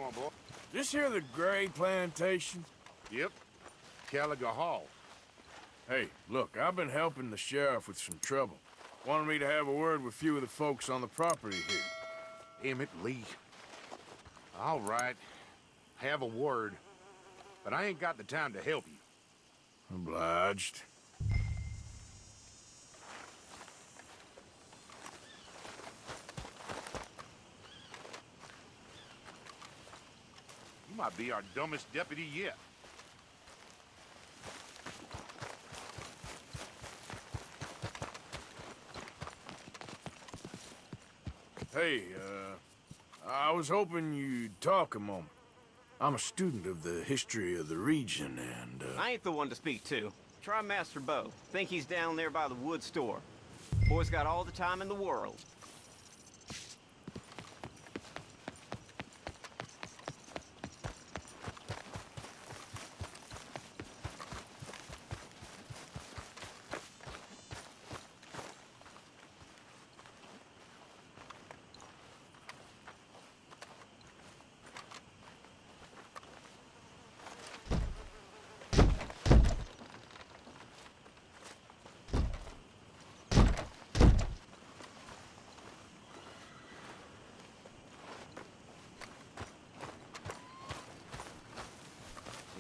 on, boy? This here the Gray Plantation? Yep. Caliga Hall. Hey, look, I've been helping the sheriff with some trouble. Wanted me to have a word with a few of the folks on the property here. Emmett Lee. All right. Have a word. But I ain't got the time to help you. Obliged. You might be our dumbest deputy yet. Hey, I was hoping you'd talk a moment. I'm a student of the history of the region, and, I ain't the one to speak to. Try Master Bo. Think he's down there by the wood store. Boy's got all the time in the world.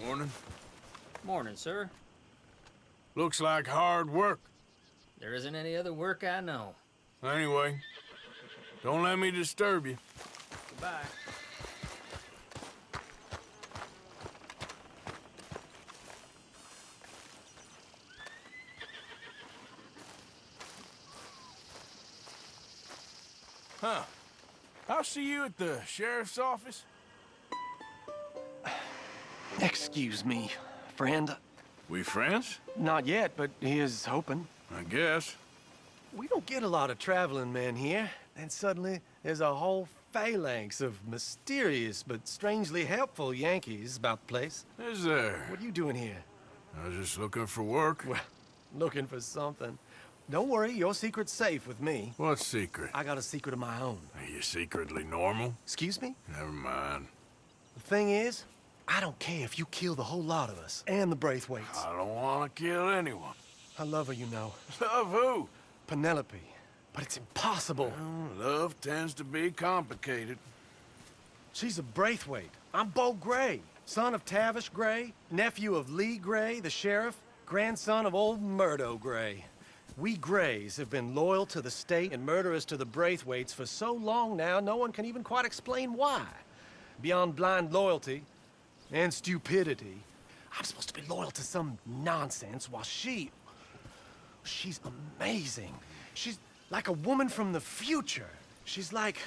morning. Morning, sir. Looks like hard work. There isn't any other work I know. Anyway, don't let me disturb you. Goodbye. Huh. I'll see you at the sheriff's office. Excuse me, friend. We friends? Not yet, but he is hoping. I guess. We don't get a lot of traveling men here, and suddenly there's a whole phalanx of mysterious but strangely helpful Yankees about the place. Is there? What are you doing here? I was just looking for work. Well, looking for something. Don't worry, your secret's safe with me. What secret? I got a secret of my own. Are you secretly normal? Excuse me? Never mind. The thing is, I don't care if you kill the whole lot of us, and the Braithwaites. I don't want to kill anyone. I love her, you know. Love who? Penelope. But it's impossible. Well, love tends to be complicated. She's a Braithwaite. I'm Bo Gray, son of Tavish Gray, nephew of Lee Gray, the sheriff, grandson of old Murdo Gray. We Grays have been loyal to the state and murderous to the Braithwaites for so long now, no one can even quite explain why. Beyond blind loyalty and stupidity, I'm supposed to be loyal to some nonsense while she's amazing. She's like a woman from the future. She's like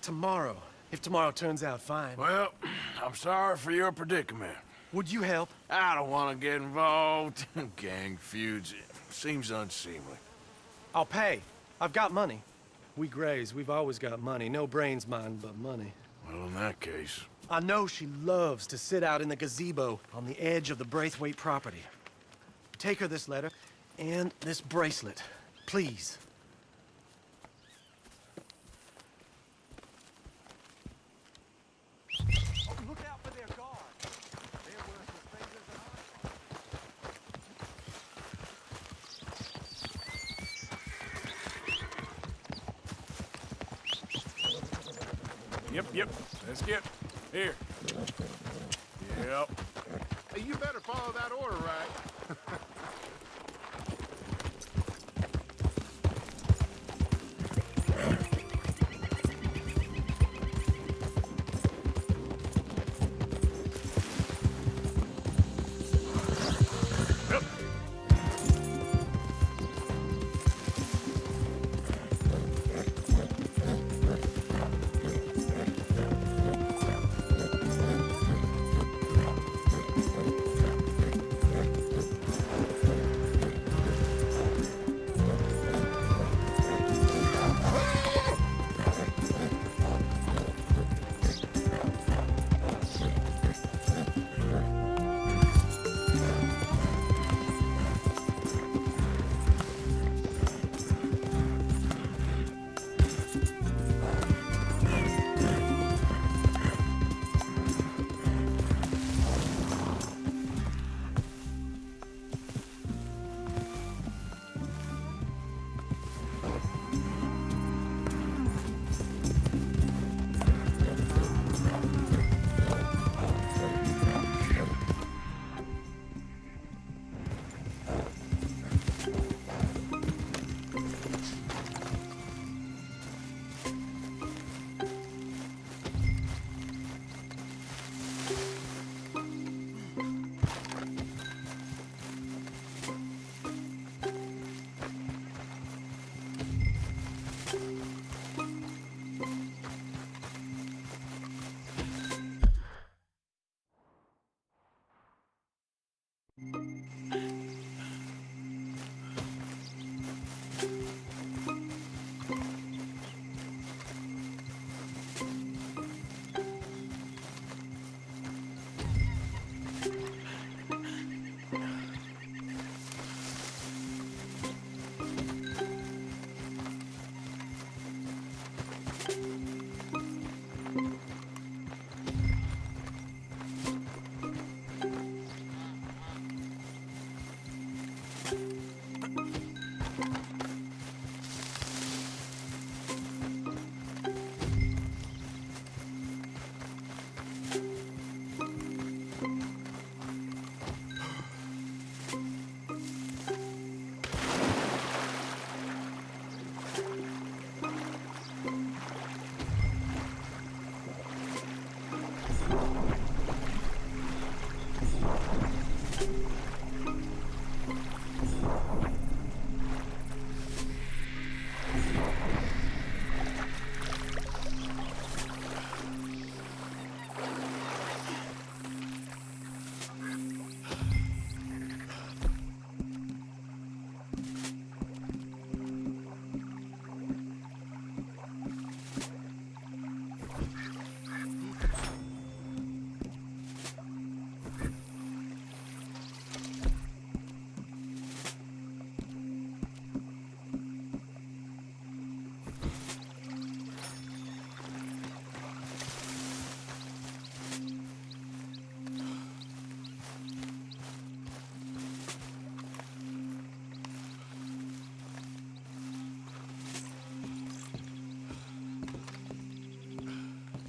tomorrow, if tomorrow turns out fine. Well, I'm sorry for your predicament. Would you help? I don't want to get involved in gang feuds. It seems unseemly. I'll pay. I've got money. We Grays, we've always got money. No brains, mind, but money. Well, in that case... I know she loves to sit out in the gazebo on the edge of the Braithwaite property. Take her this letter and this bracelet, please. Look out for their guard. They're worth your fingers and Yep. Let's get... Here. Yep. Hey, you better follow that order, right?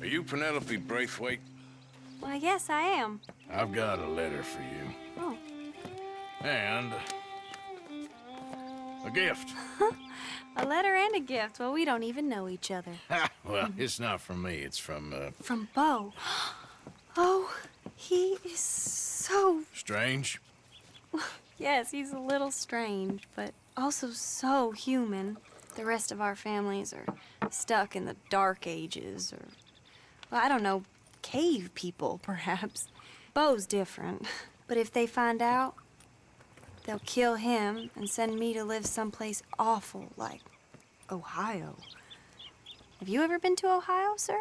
Are you Penelope Braithwaite? Why, yes, I am. I've got a letter for you. Oh. And a gift. A letter and a gift. Well, we don't even know each other. Well, it's not from me. It's from, From Bo. Oh, he is so... Strange? Yes, he's a little strange, but also so human. The rest of our families are stuck in the dark ages, or, well, I don't know, cave people, perhaps. Bo's different. But if they find out, they'll kill him and send me to live someplace awful like Ohio. Have you ever been to Ohio, sir?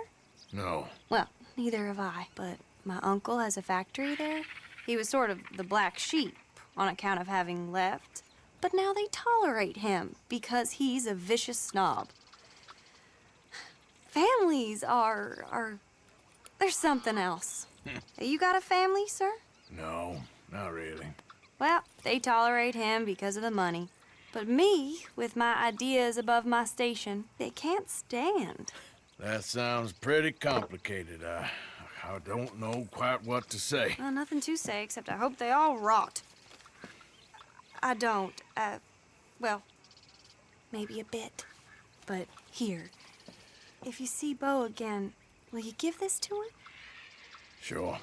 No. Well, neither have I, but my uncle has a factory there. He was sort of the black sheep on account of having left, but now they tolerate him because he's a vicious snob. Families are there's something else. You got a family, sir? No, not really. Well, they tolerate him because of the money. But me, with my ideas above my station, they can't stand. That sounds pretty complicated. I don't know quite what to say. Well, nothing to say, except I hope they all rot. I don't, well, maybe a bit. But here, if you see Bo again, will you give this to him? Sure.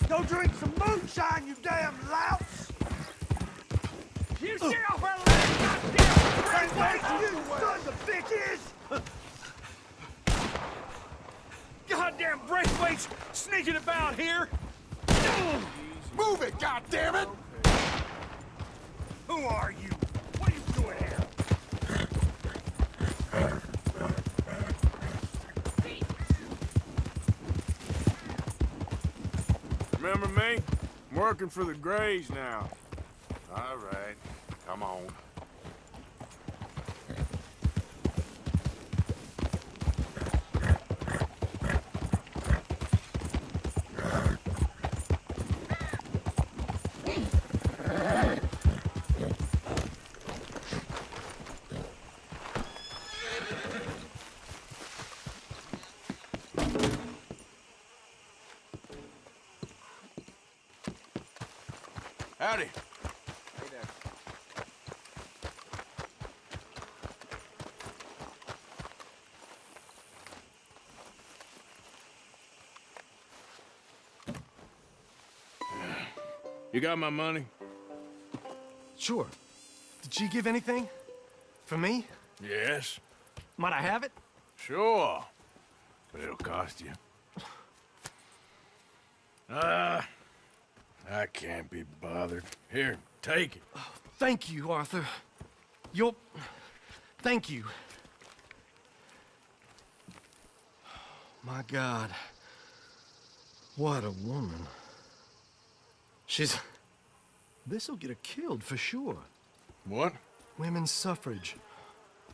Go drink some moonshine, you damn louts! You stay off our land, goddamn Wait, you sons of bitches! goddamn Braithwaite's sneaking about here! Move it, goddammit! Who are you? What are you doing here? Remember me? I'm working for the Grays now. All right, come on. Howdy. Hey there. You got my money? Sure. Did she give anything? For me? Yes. Might I have it? Sure. But it'll cost you. I can't be bothered. Here, take it. Thank you, Arthur. You'll... Thank you. My God. What a woman. She's... This'll get her killed for sure. What? Women's suffrage.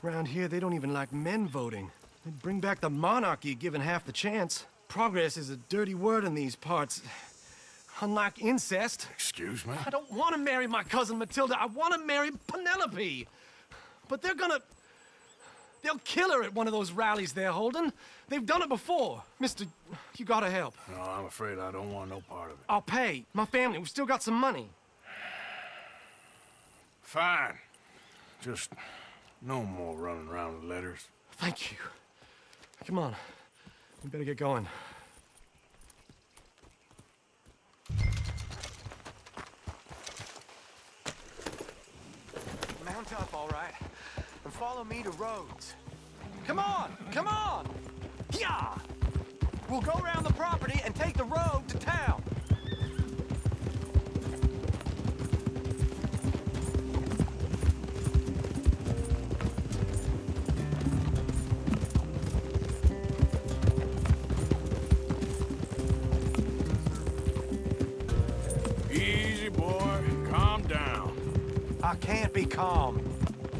Around here, they don't even like men voting. They'd bring back the monarchy given half the chance. Progress is a dirty word in these parts. Unlike incest. Excuse me? I don't want to marry my cousin Matilda. I want to marry Penelope. But they're gonna... They'll kill her at one of those rallies they're holding. They've done it before. Mister, you gotta help. No, I'm afraid I don't want no part of it. I'll pay. My family, we've still got some money. Fine. Just no more running around with letters. Thank you. Come on. We better get going. Mount up, all right? And follow me to Rhodes. Come on! Come on! Yeah! We'll go around the property and take the road to town. Easy, boy. Calm down. I can't be calm.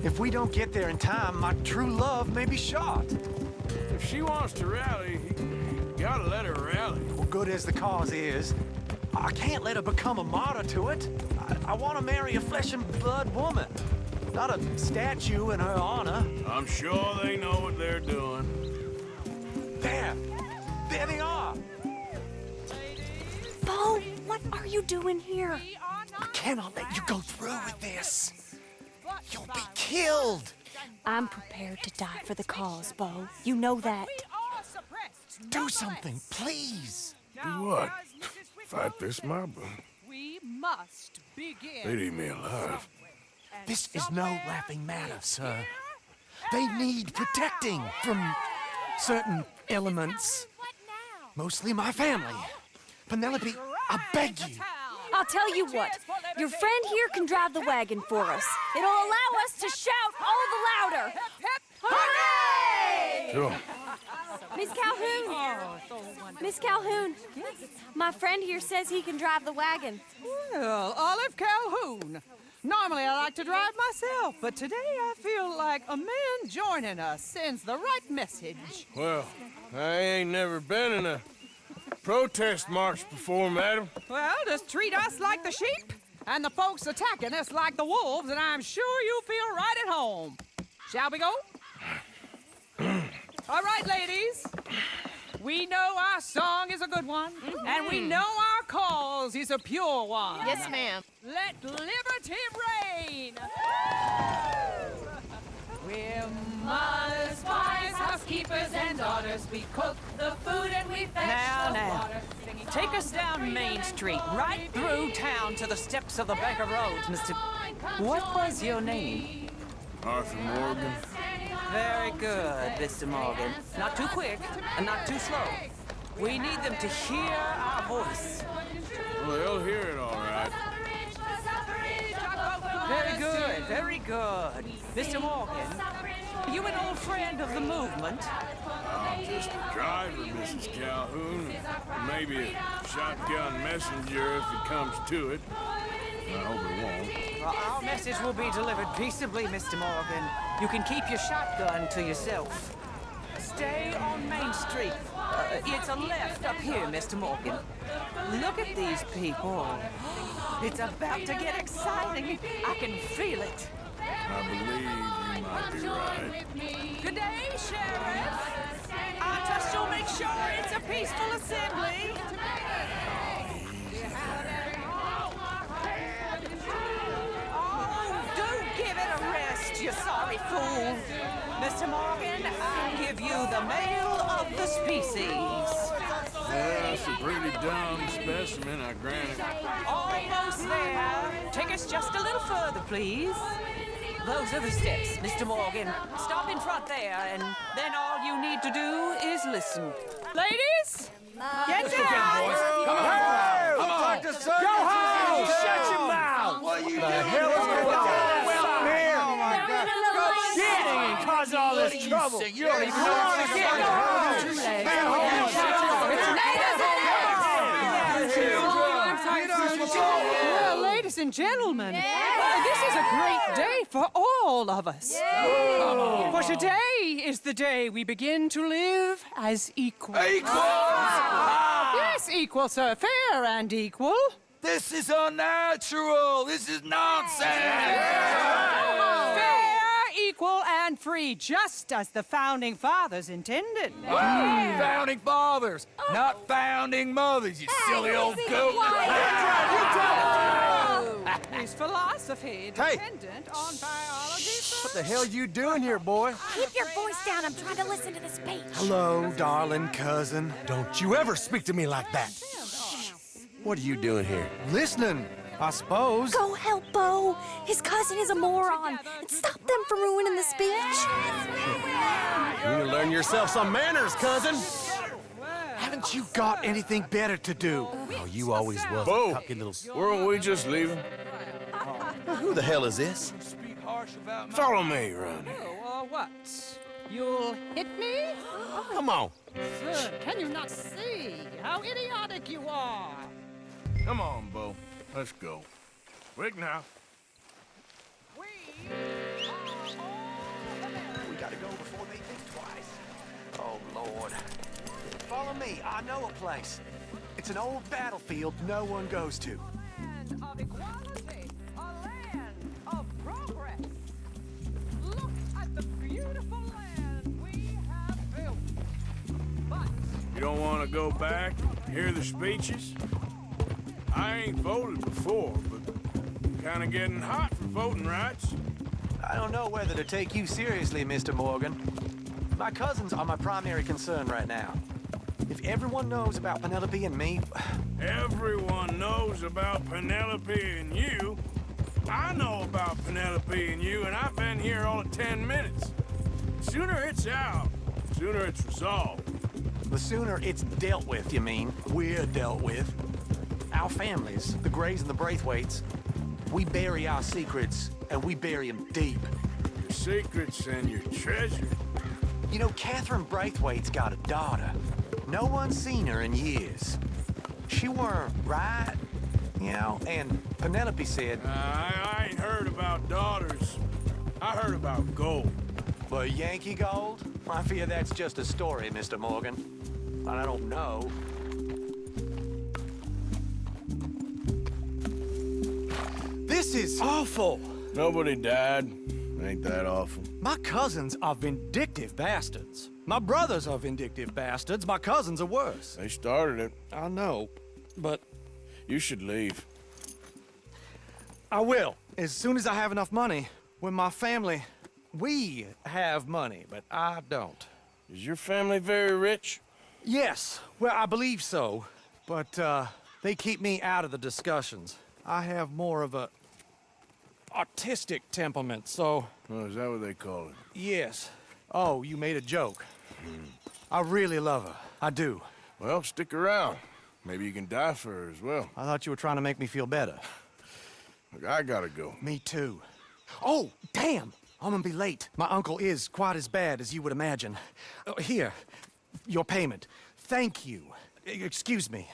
If we don't get there in time, my true love may be shot. If she wants to rally, you gotta let her rally. Well, good as the cause is, I can't let her become a martyr to it. I want to marry a flesh and blood woman, not a statue in her honor. I'm sure they know what they're doing. There! There they are! Bo, what are you doing here? I cannot let you go through with this. You'll be killed! I'm prepared to die for the cause, Bo. You know that. Do something, please! Do what? Fight this mob? We must begin. They'd eat me alive. This is no laughing matter, sir. They need protecting from certain elements. Mostly my family. Penelope, I beg you. I'll tell you what. Your friend here can drive the wagon for us. It'll allow us to shout all the louder. Hooray! Sure. Miss Calhoun! Miss Calhoun! My friend here says he can drive the wagon. Well, Olive Calhoun. Normally I like to drive myself, but today I feel like a man joining us sends the right message. Well, I ain't never been in a protest march before, madam. Well, just treat us like the sheep, and the folks attacking us like the wolves, and I'm sure you'll feel right at home. Shall we go? All right, ladies. We know our song is a good one, and we know our cause is a pure one. Yes, ma'am. Let liberty reign! We're mothers, wives, housekeepers, and daughters. We cook the food and we fetch the water. Take us down Main Street, right through town to the steps of the Bank of Rhodes, Mr. What was your name? Arthur Morgan. Very good, Mr. Morgan. Not too quick and not too slow. We need them to hear our voice. Well, they'll hear it all right. Very good, very good. Mr. Morgan, are you an old friend of the movement? I'm just a driver, Mrs. Calhoun. Maybe a shotgun messenger if it comes to it. hope it won't. Well, our message will be delivered peaceably, Mr. Morgan. You can keep your shotgun to yourself. Stay on Main Street. It's a left up here, Mr. Morgan. Look at these people. It's about to get exciting. I can feel it. I believe you might be right. Good day, Sheriff. I trust you'll make sure it's a peaceful assembly. Oh, do give it a rest, you sorry fool. Mr. Morgan, I give you the male of the species. That's a pretty dumb specimen, I grant it. Almost there. Take us just a little further, please. Those are the steps, Mr. Morgan. Stop in front there, and then all you need to do is listen. Ladies, get down! Come on! Go home! Shut your mouth! What are you The doing? hell is going on? Well, here! Oh my God! Kidding and causing all this trouble! You don't even know what to get! Go Well, ladies and gentlemen, this is a great day for all of us. For today is the day we begin to live as equals. Yes, equal, sir. Fair and equal. This is unnatural. This is nonsense. Fair, equal, and free, just as the Founding Fathers intended. Founding fathers, not founding mothers, you silly old goat. Is philosophy dependent on biology, sir? What the hell you doing here, boy? Keep your voice down. I'm trying to listen to the speech. Hello, darling cousin. Don't you ever speak to me like that. What are you doing here? Listening, I suppose. Go help Bo. His cousin is a moron. And stop them from ruining the speech. You need to learn yourself some manners, cousin. Haven't you got anything better to do? Oh, you always was Bo, a cocky little... weren't we just leaving? Who the hell is this? Follow me, Ronnie. What? You'll hit me? Come on. Sir, can you not see how idiotic you are? Come on, Bo. Let's go. Quick now. We gotta go before they think twice. Oh, Lord. Follow me. I know a place. It's an old battlefield no one goes to. Land of equality, a land of progress. Look at the beautiful land we have built. But You don't want to go back and hear the speeches? I ain't voted before, but I'm kind of getting hot for voting rights. I don't know whether to take you seriously, Mr. Morgan. My cousins are my primary concern right now. If everyone knows about Penelope and me... Everyone knows about Penelope and you. I know about Penelope and you, and I've been here all of 10 minutes. Sooner it's out, sooner it's resolved. The sooner it's dealt with, you mean, we're dealt with. Our families, the Grays and the Braithwaites, we bury our secrets, and we bury them deep. Your secrets and your treasure. You know, Catherine Braithwaite's got a daughter. No one's seen her in years. She weren't right, you know, and Penelope said... I ain't heard about daughters. I heard about gold. Well, Yankee gold? I fear that's just a story, Mr. Morgan. And I don't know. This is awful. Nobody died. Ain't that awful? My cousins are vindictive bastards. My brothers are vindictive bastards. My cousins are worse. They started it. I know, but... You should leave. I will, as soon as I have enough money. When my family... We have money, but I don't. Is your family very rich? Yes, well, I believe so. But, they keep me out of the discussions. I have more of a... artistic temperament, so... Oh, is that what they call it? Yes. Oh, you made a joke. I really love her. I do. Well, stick around. Maybe you can die for her as well. I thought you were trying to make me feel better. Look, I gotta go. Me too. Oh, damn! I'm gonna be late. My uncle is quite as bad as you would imagine. Here, your payment. Thank you. Excuse me.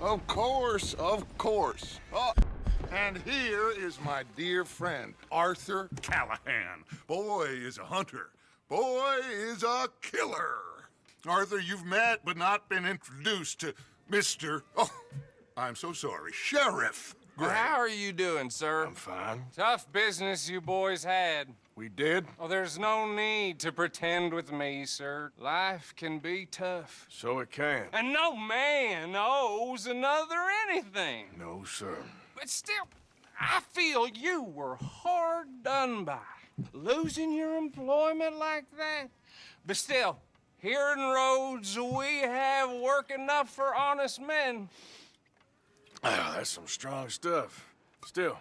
Of course, of course. Oh, and here is my dear friend, Arthur Callahan. Boy is a hunter. Boy is a killer. Arthur, you've met but not been introduced to Mr. Oh, I'm so sorry, Sheriff Gray. How are you doing, sir? I'm fine. Tough business you boys had. We did? Oh, there's no need to pretend with me, sir. Life can be tough. So it can. And no man owes another anything. No, sir. But still, I feel you were hard done by. Losing your employment like that. But still, here in Rhodes, we have work enough for honest men. Ah, that's some strong stuff. Still,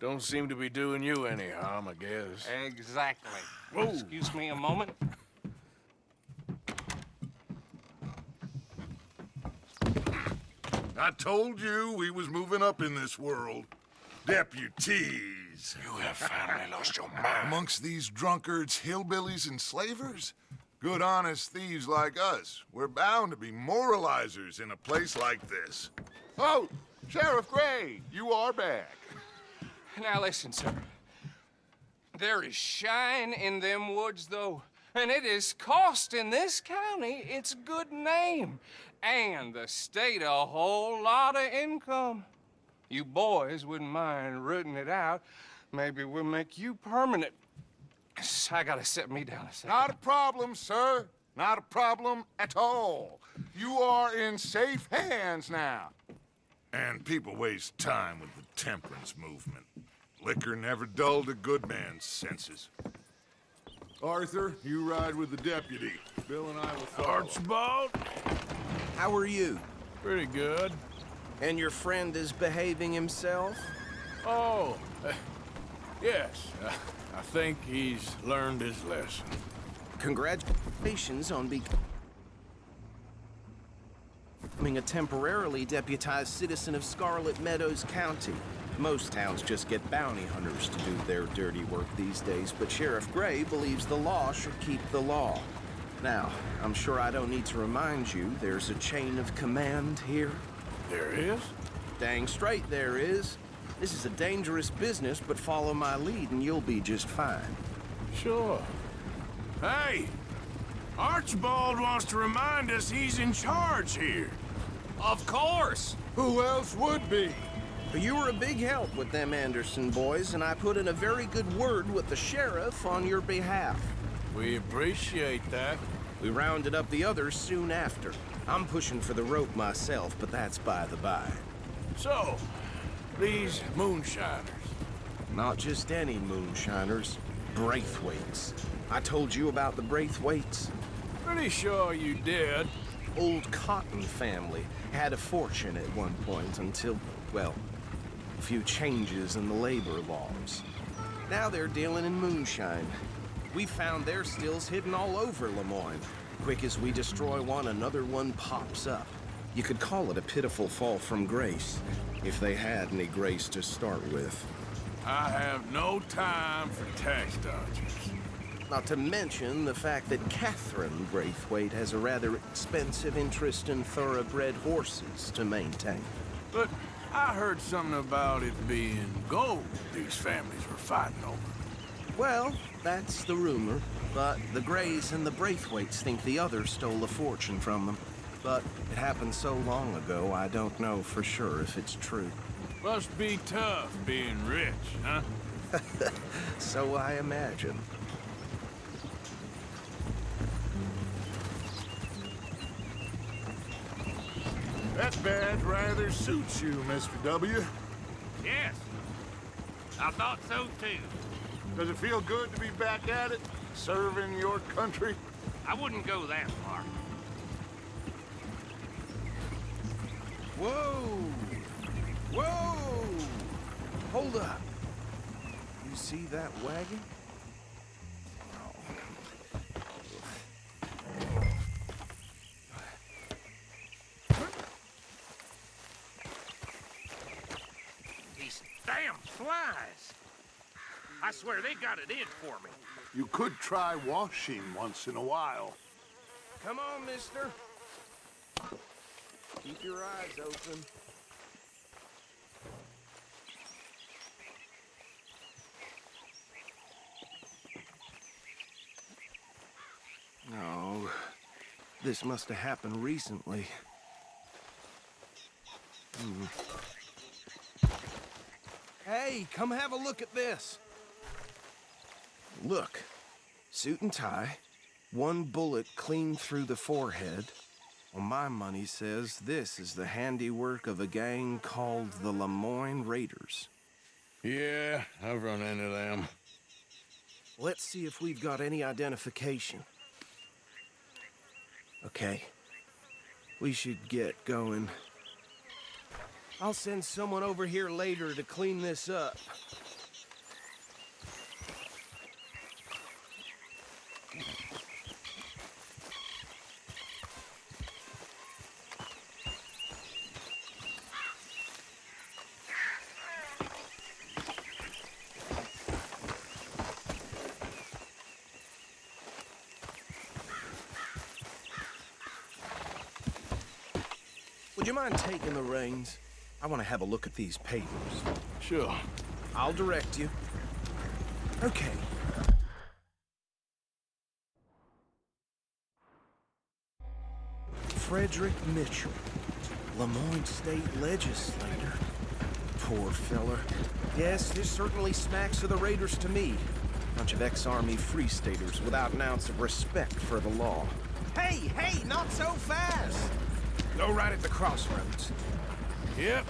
don't seem to be doing you any harm, I guess. Exactly. Whoa. Excuse me a moment. I told you we was moving up in this world. Deputies. You have finally lost your mind. Amongst these drunkards, hillbillies, and slavers? Good, honest thieves like us. We're bound to be moralizers in a place like this. Oh, Sheriff Gray, you are back. Now listen, sir. There is shine in them woods, though, and it is costing this county its good name and the state a whole lot of income. You boys wouldn't mind rooting it out. Maybe we'll make you permanent. I gotta sit me down a second. Not a problem, sir. Not a problem at all. You are in safe hands now. And people waste time with the temperance movement. Liquor never dulled a good man's senses. Arthur, you ride with the deputy. Bill and I will follow. Archibald? How are you? Pretty good. And your friend is behaving himself? Oh, yes. I think he's learned his lesson. Congratulations on becoming a temporarily deputized citizen of Scarlet Meadows County. Most towns just get bounty hunters to do their dirty work these days, but Sheriff Gray believes the law should keep the law. Now, I'm sure I don't need to remind you, there's a chain of command here. There is? Dang straight there is. This is a dangerous business, but follow my lead and you'll be just fine. Sure. Hey, Archibald wants to remind us he's in charge here. Of course. Who else would be? You were a big help with them Anderson boys, and I put in a very good word with the sheriff on your behalf. We appreciate that. We rounded up the others soon after. I'm pushing for the rope myself, but that's by the by. So, these moonshiners. Not just any moonshiners. Braithwaites. I told you about the Braithwaites? Pretty sure you did. Old Cotton family had a fortune at one point until, well, a few changes in the labor laws. Now they're dealing in moonshine. We found their stills hidden all over Lemoyne. Quick as we destroy one, another one pops up. You could call it a pitiful fall from grace, if they had any grace to start with. I have no time for tax dodgers. Not to mention the fact that Catherine Braithwaite has a rather expensive interest in thoroughbred horses to maintain. But I heard something about it being gold these families were fighting over. Well, that's the rumor. But the Grays and the Braithwaites think the others stole a fortune from them. But it happened so long ago, I don't know for sure if it's true. Must be tough being rich, huh? So I imagine. That badge rather suits you, Mr. W. Yes. I thought so, too. Does it feel good to be back at it, serving your country? I wouldn't go that far. Whoa! Whoa! Hold up. You see that wagon? These damn flies. I swear they got it in for me. You could try washing once in a while. Come on, mister. Keep your eyes open. Oh, this must have happened recently. Hey, come have a look at this. Look, suit and tie, one bullet clean through the forehead. Well, my money says this is the handiwork of a gang called the Lemoyne Raiders. Yeah, I've run into them. Let's see if we've got any identification. Okay, we should get going. I'll send someone over here later to clean this up. Would you mind taking the reins? I want to have a look at these papers. Sure. I'll direct you. Okay. Frederick Mitchell, Lemoyne State Legislator. Poor feller. Yes, this certainly smacks of the Raiders to me. Bunch of ex-Army Free Staters without an ounce of respect for the law. Hey, not so fast! Go right at the crossroads. Yep.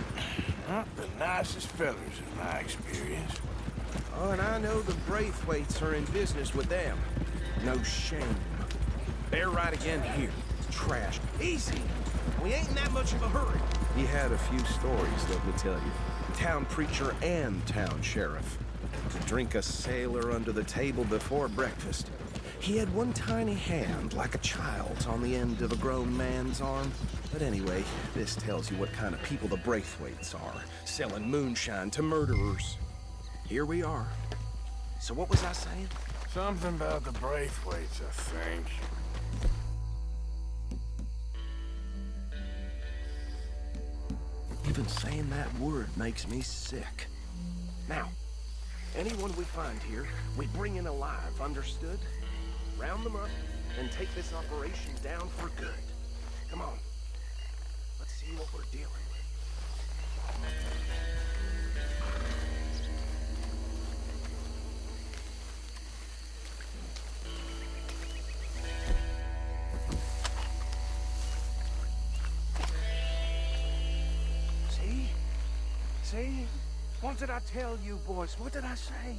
Not the nicest fellas in my experience. Oh, and I know the Braithwaites are in business with them. No shame. They're right again here. Trash. Easy! We ain't in that much of a hurry. He had a few stories, let me tell you. Town preacher and town sheriff. Could drink a sailor under the table before breakfast. He had one tiny hand, like a child's, on the end of a grown man's arm. But anyway, this tells you what kind of people the Braithwaites are, selling moonshine to murderers. Here we are. So what was I saying? Something about the Braithwaites, I think. Even saying that word makes me sick. Now, anyone we find here, we bring in alive, understood? Round them up, and take this operation down for good. Come on. Let's see what we're dealing with. See? What did I tell you, boys? What did I say?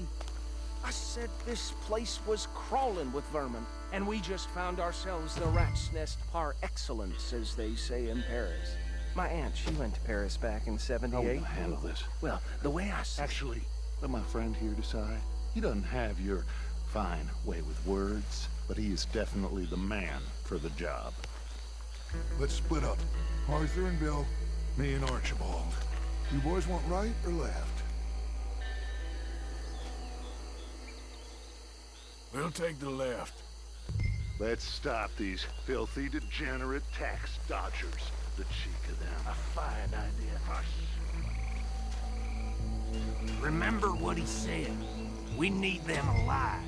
I said this place was crawling with vermin, and we just found ourselves the rat's nest par excellence, as they say in Paris. My aunt, she went to Paris back in '78. How will you handle this? Well, the way I said... Actually, let my friend here decide. He doesn't have your fine way with words, but he is definitely the man for the job. Let's split up. Arthur and Bill, me and Archibald. You boys want right or left? We'll take the left. Let's stop these filthy, degenerate tax dodgers. The cheek of them. A fine idea. Remember what he said. We need them alive.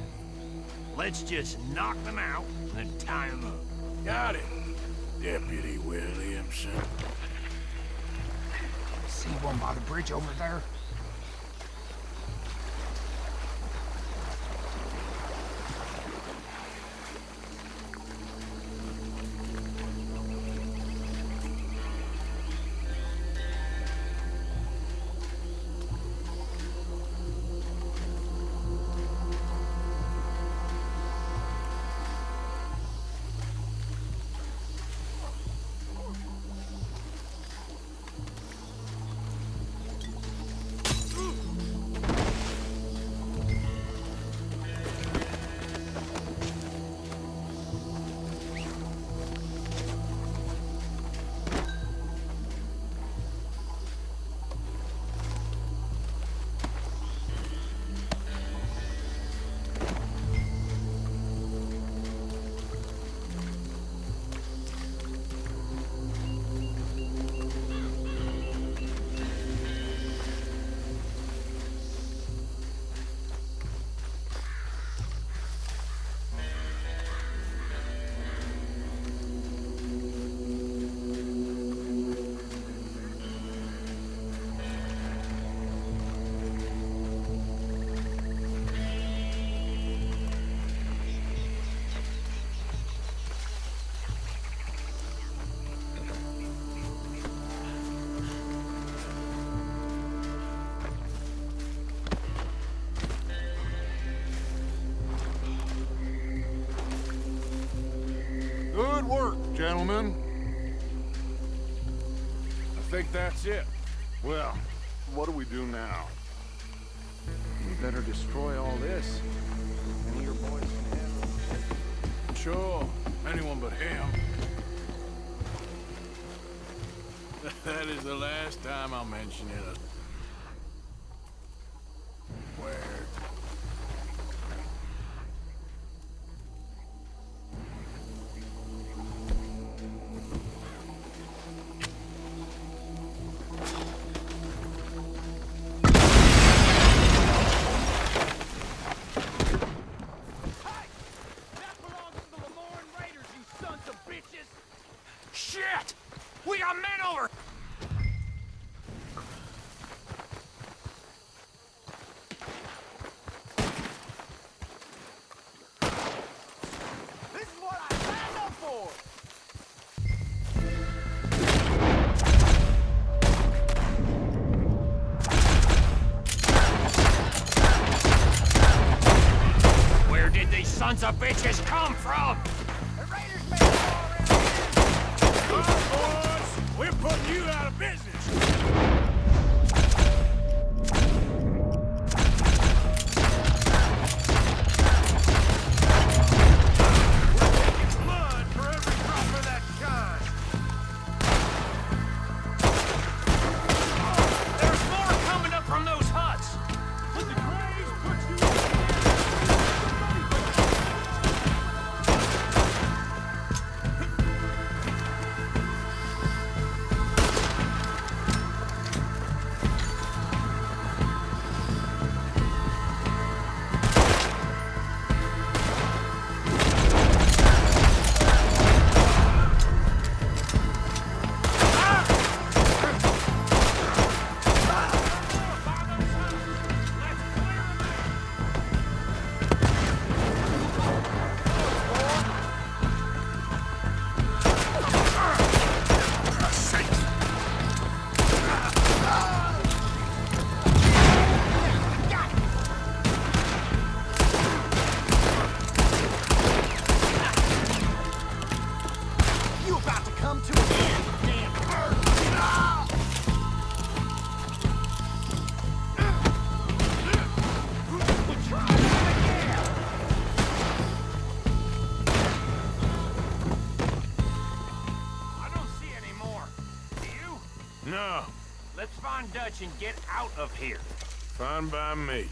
Let's just knock them out and tie them up. Got it, Deputy Williamson. See one by the bridge over there? gentlemen. I think that's it. Well, what do we do now? We better destroy all this. Any of your boys can handle it. Sure. Anyone but him. That is the last time I'll mention it. Where? Shit! We got men over! This is what I signed up for! Where did these sons of bitches come from? We're putting you out of business! Blood for every drop of that shine! There's more coming up from those huts! Let the Grays put you No. Let's find Dutch and get out of here. Fine by me.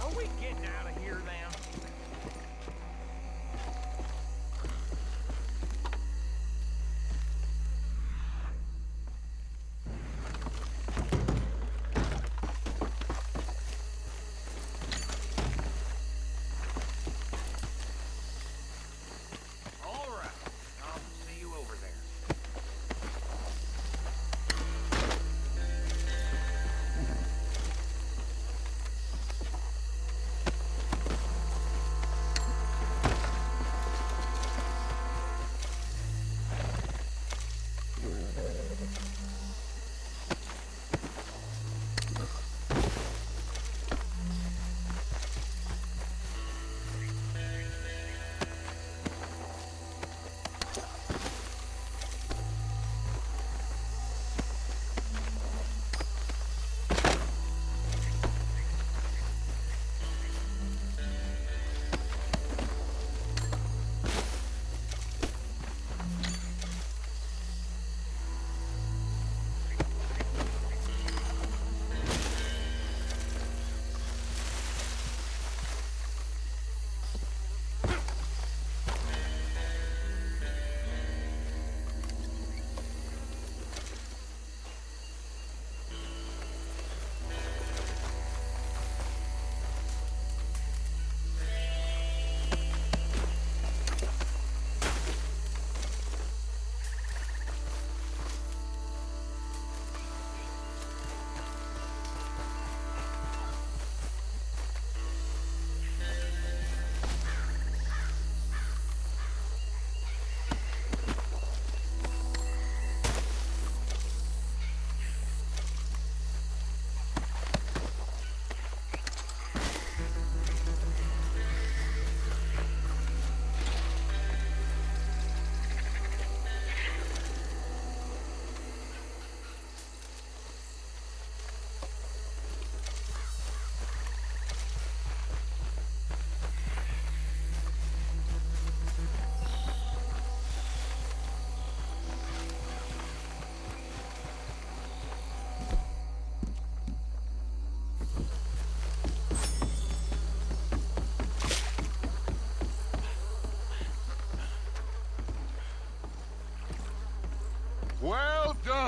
Are we getting out of here, then? All right. I'll see you over there.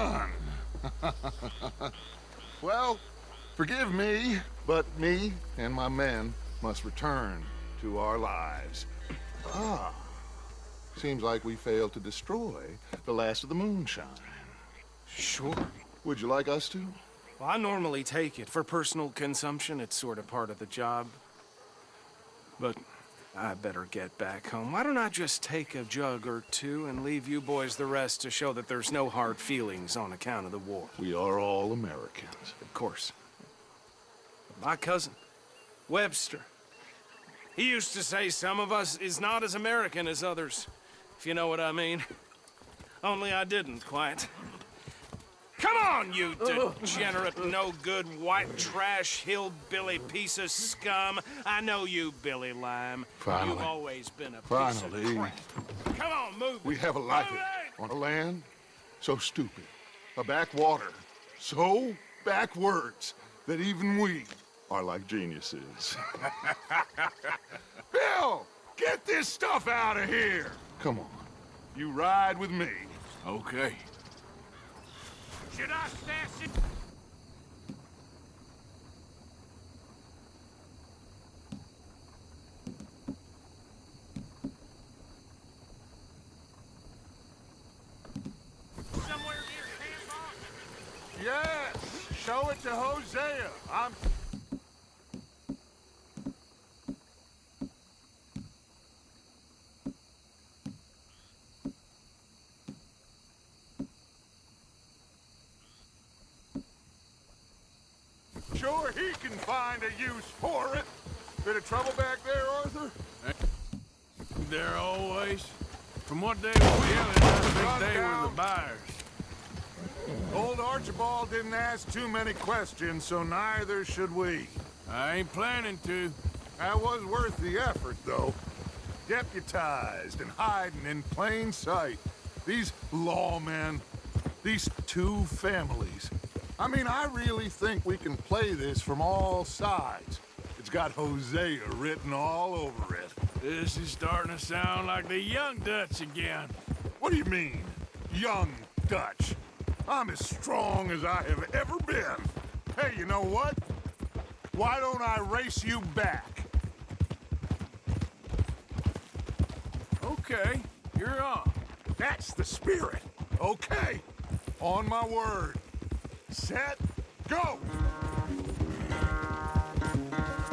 done. Well, forgive me, but me and my men must return to our lives. Ah, seems like we failed to destroy the last of the moonshine. Sure. Would you like us to? Well, I normally take it. For personal consumption, it's sort of part of the job. But I better get back home. Why don't I just take a jug or two and leave you boys the rest to show that there's no hard feelings on account of the war? We are all Americans. Of course. My cousin, Webster, he used to say some of us is not as American as others, if you know what I mean. Only I didn't quite. Come on, you degenerate, no-good, white trash, hillbilly piece of scum. I know you, Billy Lime. Finally. You've always been a piece of crap. Come on, move. We have a life on a land so stupid, a backwater so backwards that even we are like geniuses. Bill, get this stuff out of here. Come on, you ride with me. Okay. Should I stash it? Somewhere near Camp? Yes, show it to Hosea. I'm... Sure he can find a use for it. Bit of trouble back there, Arthur? There always. From what they were yelling, I think they were the buyers. Old Archibald didn't ask too many questions, so neither should we. I ain't planning to. That was worth the effort, though. Deputized and hiding in plain sight. These lawmen, these two families. I mean, I really think we can play this from all sides. It's got Hosea written all over it. This is starting to sound like the Young Dutch again. What do you mean, Young Dutch? I'm as strong as I have ever been. Hey, you know what? Why don't I race you back? Okay, you're on. That's the spirit. Okay, on my word. Set, go!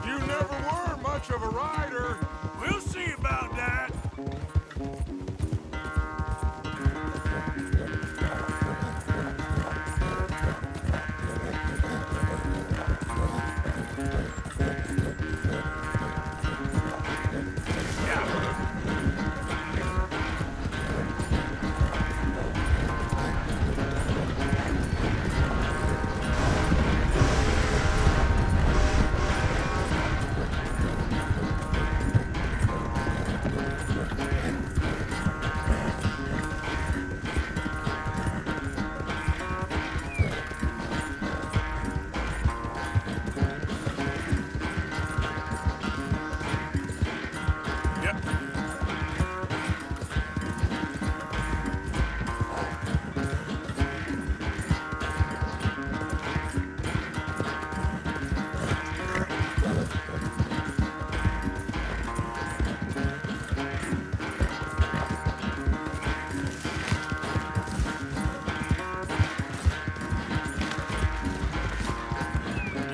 You never were much of a rider. We'll see about that.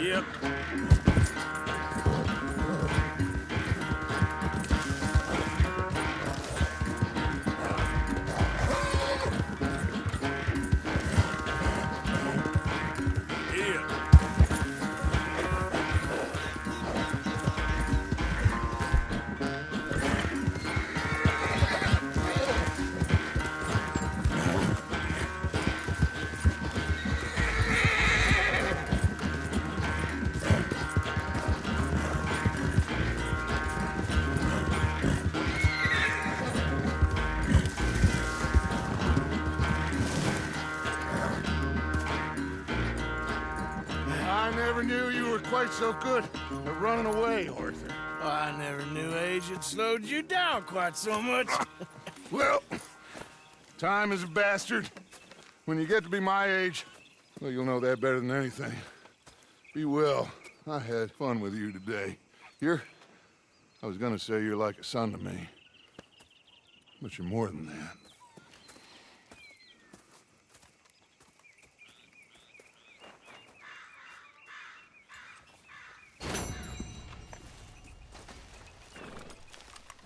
Yep. I never knew you were quite so good at running away, Arthur. Well, I never knew age had slowed you down quite so much. Well, time is a bastard. When you get to be my age, well, you'll know that better than anything. Be well. I had fun with you today. I was gonna say you're like a son to me, but you're more than that.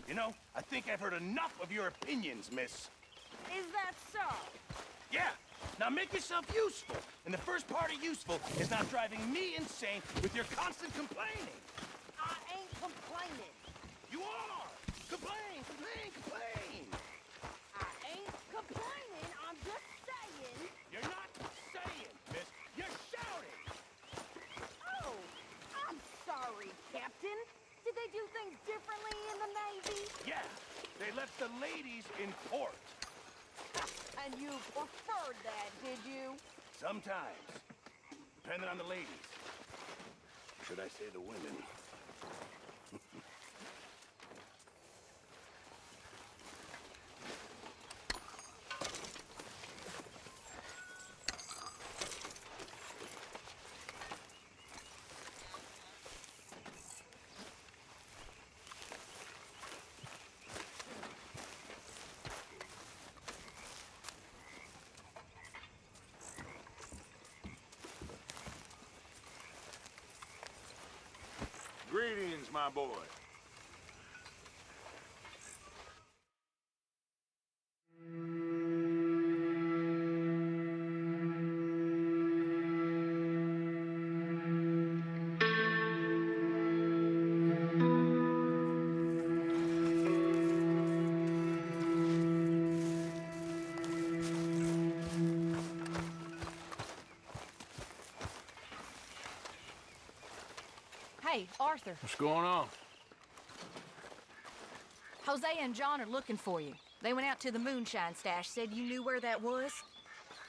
You know, I think I've heard enough of your opinions, miss. Is that so? Yeah. Now make yourself useful. And the first part of useful is not driving me insane with your constant complaining. I ain't complaining. You are! Complain, complain, complain! I ain't complaining. I'm just saying. You're not saying, miss. You're shouting! Oh, I'm sorry, Captain. Did they do things differently in the Navy? Yeah, they left the ladies in port. And you preferred that, did you? Sometimes. Depending on the ladies. Should I say the women? Greetings, my boy. Hey, Arthur. What's going on? Jose and John are looking for you. They went out to the moonshine stash, said you knew where that was.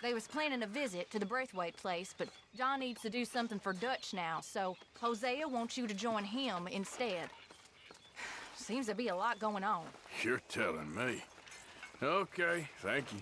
They was planning a visit to the Braithwaite place, but John needs to do something for Dutch now, so Hosea wants you to join him instead. Seems to be a lot going on. You're telling me. Okay, thank you.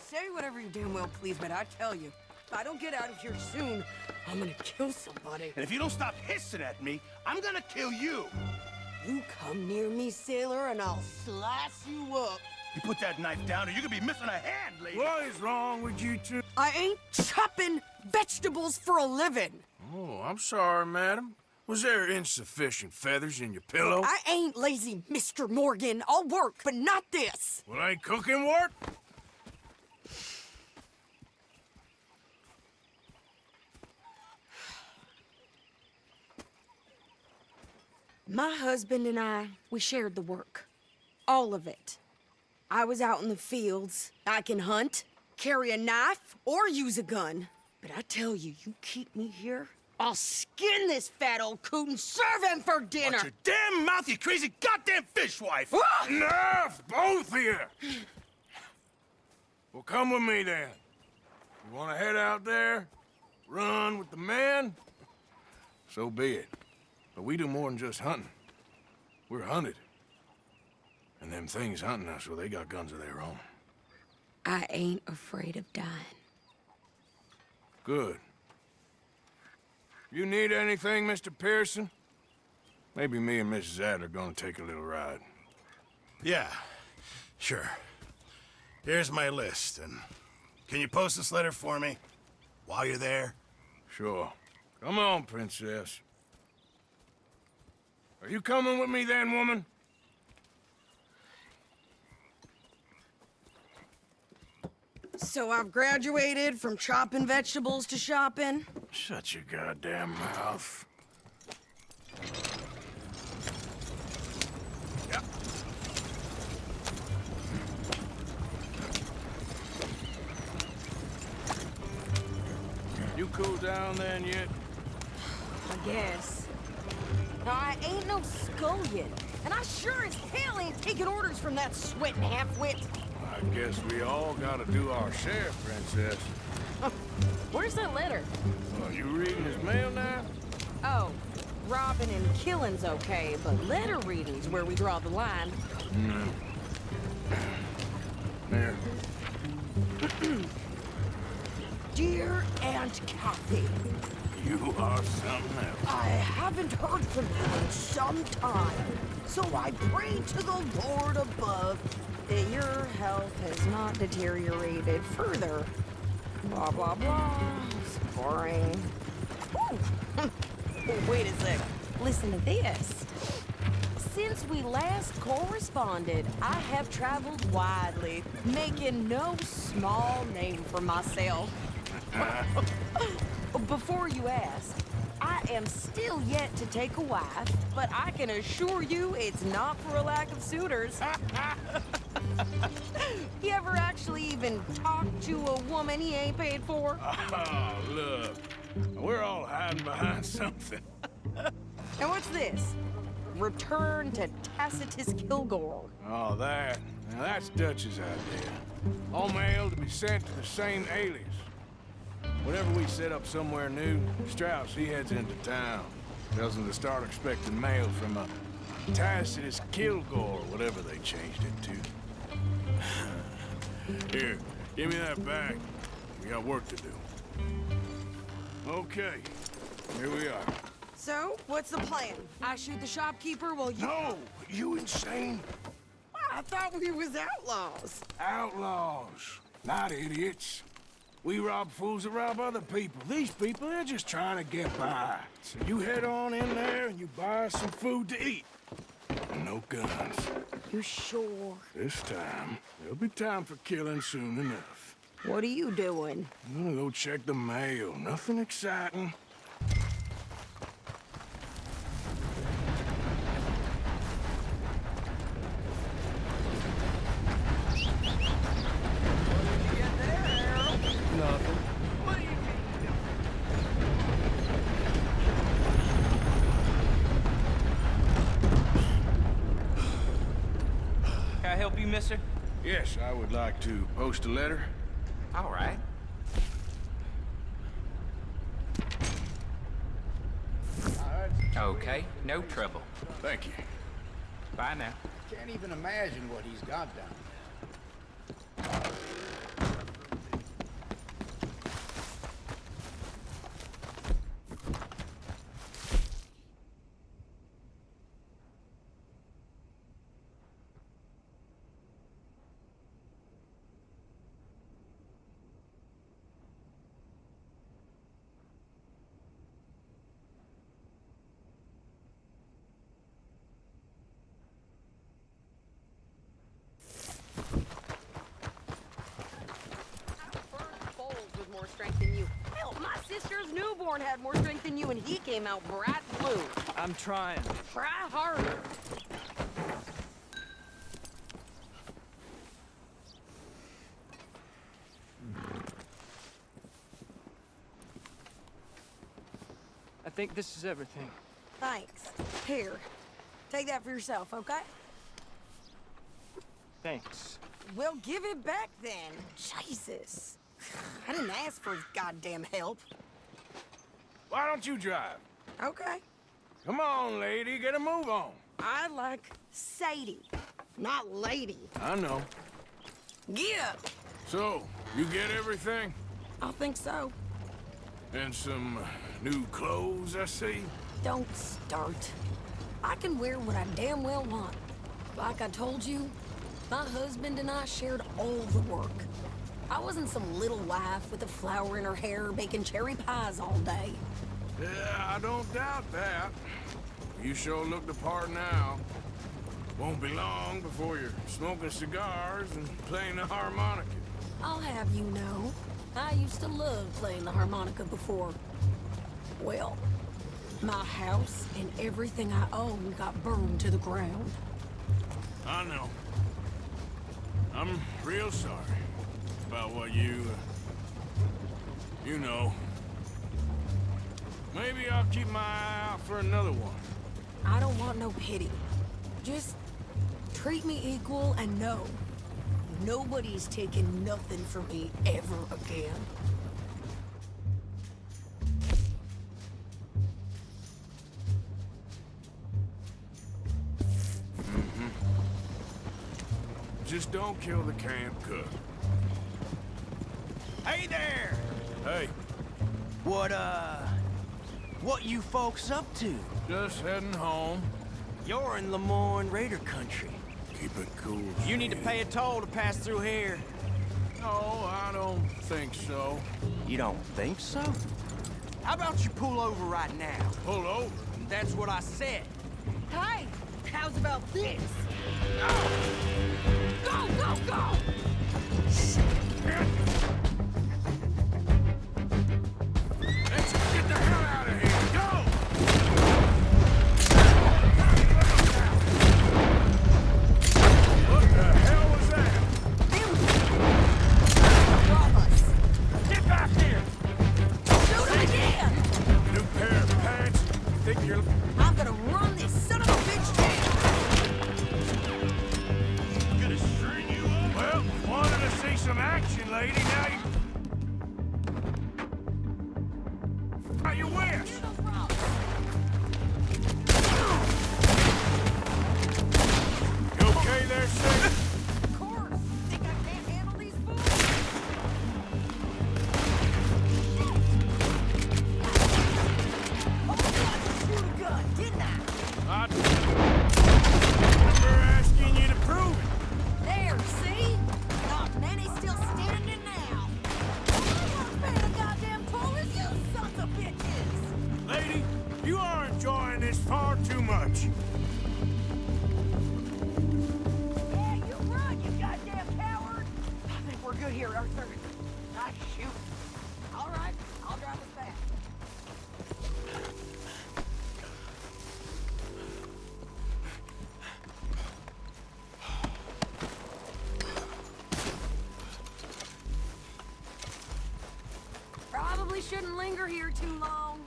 Say whatever you damn well please, but I tell you, if I don't get out of here soon, I'm gonna kill somebody. And if you don't stop hissing at me, I'm gonna kill you. You come near me, sailor, and I'll slice you up. You put that knife down or you're gonna be missing a hand, lady. What is wrong with you two? I ain't chopping vegetables for a living. Oh, I'm sorry, madam. Was there insufficient feathers in your pillow? I ain't lazy, Mr. Morgan. I'll work, but not this. Well, ain't cooking work? My husband and I, we shared the work. All of it. I was out in the fields. I can hunt, carry a knife, or use a gun. But I tell you, you keep me here, I'll skin this fat old coot and serve him for dinner. Watch your damn mouth, you crazy goddamn fishwife! Enough, both of you! Well, come with me then. You want to head out there, run with the men? So be it. But we do more than just hunting. We're hunted. And them things hunting us, well, they got guns of their own. I ain't afraid of dying. Good. You need anything, Mr. Pearson? Maybe me and Mrs. Adler are gonna take a little ride. Yeah, sure. Here's my list, and can you post this letter for me while you're there? Sure. Come on, Princess. Are you coming with me then, woman? So I've graduated from chopping vegetables to shopping? Shut your goddamn mouth. Yep. You cool down then yet? I guess. Now, I ain't no scullion, and I sure as hell ain't taking orders from that sweating half-wit. I guess we all gotta do our share, Princess. Where's that letter? Are you reading his mail now? Oh, robbing and killing's okay, but letter reading's where we draw the line. There. Dear Aunt Kathy, You are something else. I haven't heard from you in some time, so I pray to the Lord above that your health has not deteriorated further. Blah, blah, blah. It's boring. Ooh. Wait a sec. Listen to this. Since we last corresponded, I have traveled widely, making no small name for myself. Before you ask, I am still yet to take a wife, but I can assure you it's not for a lack of suitors. You ever actually even talked to a woman he ain't paid for? Oh, look. We're all hiding behind something. And what's this? Return to Tacitus Kilgore. Oh, that. Now, that's Dutch's idea. All mail to be sent to the same alias. Whenever we set up somewhere new, Strauss, he heads into town. Tells them to start expecting mail from a Tacitus Kilgore, whatever they changed it to. Here, give me that back. We got work to do. Okay, here we are. So, what's the plan? I shoot the shopkeeper while you... No! You insane? I thought we was outlaws. Outlaws, not idiots. We rob fools that rob other people. These people, they're just trying to get by. So you head on in there and you buy us some food to eat. And no guns. You sure? This time, there'll be time for killing soon enough. What are you doing? I'm gonna go check the mail. Nothing exciting. Nothing. Can I help you, mister? Yes, I would like to post a letter. All right. Okay, no trouble. Thank you. Bye now. Can't even imagine what he's got down. More strength than you. Hell, my sister's newborn had more strength than you, and he came out bright blue. I'm trying. Try harder. I think this is everything. Thanks. Here, take that for yourself, okay? Thanks. Well, give it back then. Jesus. I didn't ask for his goddamn help. Why don't you drive? Okay. Come on, lady, get a move on. I like Sadie, not lady. I know. Yeah. So, you get everything? I think so. And some new clothes, I see? Don't start. I can wear what I damn well want. Like I told you, my husband and I shared all the work. I wasn't some little wife with a flower in her hair baking cherry pies all day. Yeah, I don't doubt that. You sure look the part now. Won't be long before you're smoking cigars and playing the harmonica. I'll have you know, I used to love playing the harmonica before. Well, my house and everything I own got burned to the ground. I know. I'm real sorry about what you know. Maybe I'll keep my eye out for another one. I don't want no pity. Just treat me equal and know Nobody's taking nothing from me ever again. Just don't kill the camp cook. Hey there! Hey, What you folks up to? just heading home. You're in Lemoyne Raider country. Keep it cool. You need to pay a toll to pass through here. No, I don't think so. You don't think so? How about you pull over right now? Pull over? That's what I said. Hey, how's about this? Go, go, go! Let's get the hell out of here. Go! What the hell was that? Rob us. Get back here! Shoot him again! New pair of pants? You think you're... I'm gonna run this son of a bitch down! Gonna string you up? Well, wanted to see some action, lady. Now you wish. You okay there, Sid? Of course! Think I can't handle these fools? Oh, I shoot a gun, didn't I? I remember asking you to prove it. There, see? Not many still standing now. I'm paying a goddamn toll as you sons of bitches! Lady, you are enjoying this far too much. Yeah, you run, you goddamn coward! I think we're good here, Arthur. Ah, shoot. All right, I'll drive us back. Probably shouldn't linger here too long.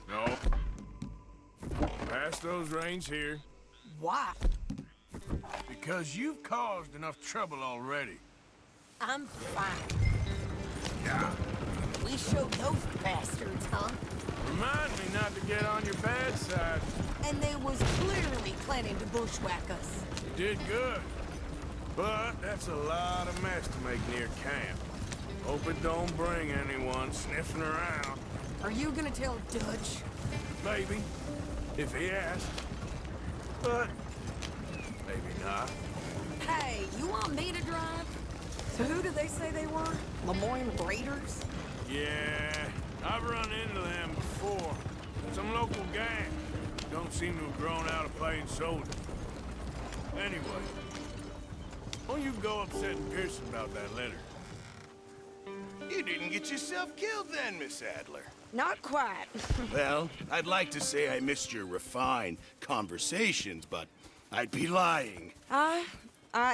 No. Pass those reins here. Why? Because you've caused enough trouble already. I'm fine. Yeah. We showed those bastards, huh? Remind me not to get on your bad side. And they was clearly planning to bushwhack us. You did good. But that's a lot of mess to make near camp. Hope it don't bring anyone sniffing around. Are you gonna tell Dutch? Maybe. If he asks. But maybe not. Hey, you want me to drive? So who did they say they were? Lemoyne Raiders? Yeah, I've run into them before. Some local gang. Don't seem to have grown out of playing soldier. Anyway, why don't you go upsetting Pearson about that letter? You didn't get yourself killed then, Miss Adler. Not quite. Well, I'd like to say I missed your refined conversations, but I'd be lying. I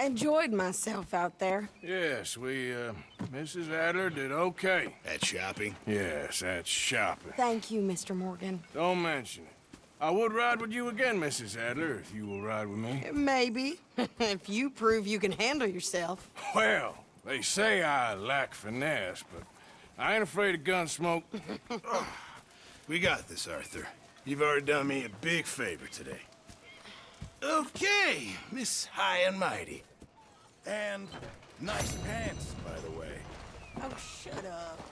enjoyed myself out there. Yes, Mrs. Adler did okay. At shopping? Yes, at shopping. Thank you, Mr. Morgan. Don't mention it. I would ride with you again, Mrs. Adler, if you will ride with me. Maybe. If you prove you can handle yourself. Well, they say I lack finesse, but I ain't afraid of gun smoke. We got this, Arthur. You've already done me a big favor today. Okay, Miss High and Mighty. And nice pants, by the way. Oh, shut up.